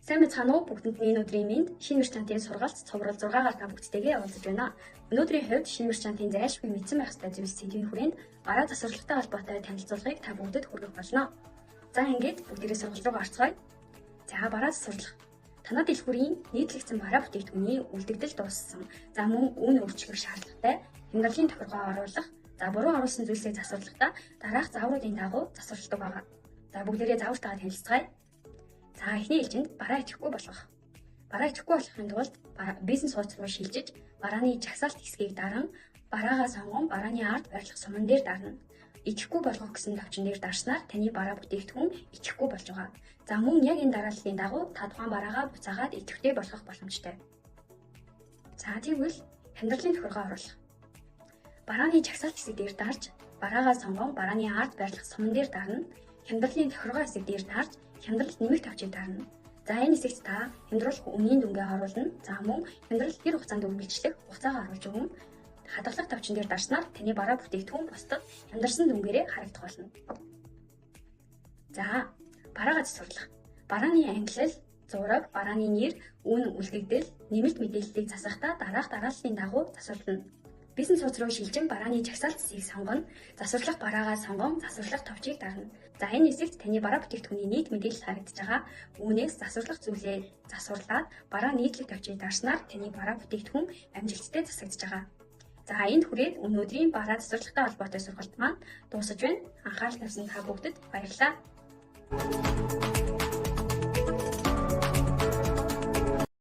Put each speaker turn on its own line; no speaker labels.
Сайн мэцхан уу бүгдэнд энэ өдрийн мэнд шинэ мэрчантын сургалт цоврал 6-гаар та бүгдтэйгээ уулзаж байна. Өнөөдрийн хувьд шинэ мэрчантын зайлшгүй мэдсэн байх ёстой зүйлс сэдвийн хүрээнд гараа засварлагатай холбоотой танилцуулгыг та бүгдэд хүргэх болно. За ингээд бүгдээрээ сургалт руу гарцгаая. За бараа засварлах. Танай дэлгүүрийн нийтлэгдсэн бараа бүтээгдэхүүний үлдэгдэл дууссан. За мөн үн өөрчлөх шаардлагатай хямдрлын тохиргоо оруулах. За буруу оруулсан зүйлсийг засварлахдаа дараах заавруудын дагуу засварладаг байна. За бүгдээрээ заавартайгаа танилцгаая. За эхний ээлжинд бараа идэхгүй болгох. Бараа идэхгүй болохын тулд бизнес хуудас руу шилжиж барааны жагсаалт хэсгийг даран бараагаа сонгон барааны ард байрлах суман дээр дарна. Идэхгүй болгох гэсэн товчон дээр дарснаар таны бараа бүтээгдэхүүн идэхгүй болж байгаа. За мөн яг энэ дарааллын дагуу та тухайн бараагаа буцаагаад идэвхтэй болгох боломжтой. За тэгвэл хямдрлын тохиргоо оруулах. Барааны жагсаалт хэсэг дээр дарж бараагаа сонгон барааны ард байрлах суман дээр дарна. Хямдрлын тохиргоо хэсэг дээр дарж хямдралт нэмэх тавчийг дарна. За энэ хэсэгт та хямдруулах үнийн дүнгээ оруулна. За мөн хямдрал хэр хугацаанд үргэлжлэх хугацаагаа оруулж өгнө. Хадгалах тавчин дээр дарснаар таны бараа бүтээгдэхүүн бусдад хямдарсан дүнгээрээ харагдах болно. За бараагаа засварлах. Барааны ангилал, зураг, барааны нэр, үн үлдэгдэл, нэмэлт мэдээллийг засахдаа дараах дарааллын дагуу засварлана. Бизнес хуудас руу шилжин барааны жагсаалт хэсгийг сонгоно. Засварлах бараагаа сонгон засварлах товчийг дарна. За энэ хэсэгт таны бараа бүтээгдэхүүний нийт мэдээлэл харагдаж байгаа. Үүнээс засварлах зүйлээ засварлаад бараа нийтлэг товчийг дарснаар таны бараа бүтээгдэхүүн амжилттай засагдж байгаа. За энд хүрээд өнөөдрийн бараа засварлагатай холбоотой сургалт маань дуусаж байна. Анхаарал тавьсан та бүгдэд баярлалаа.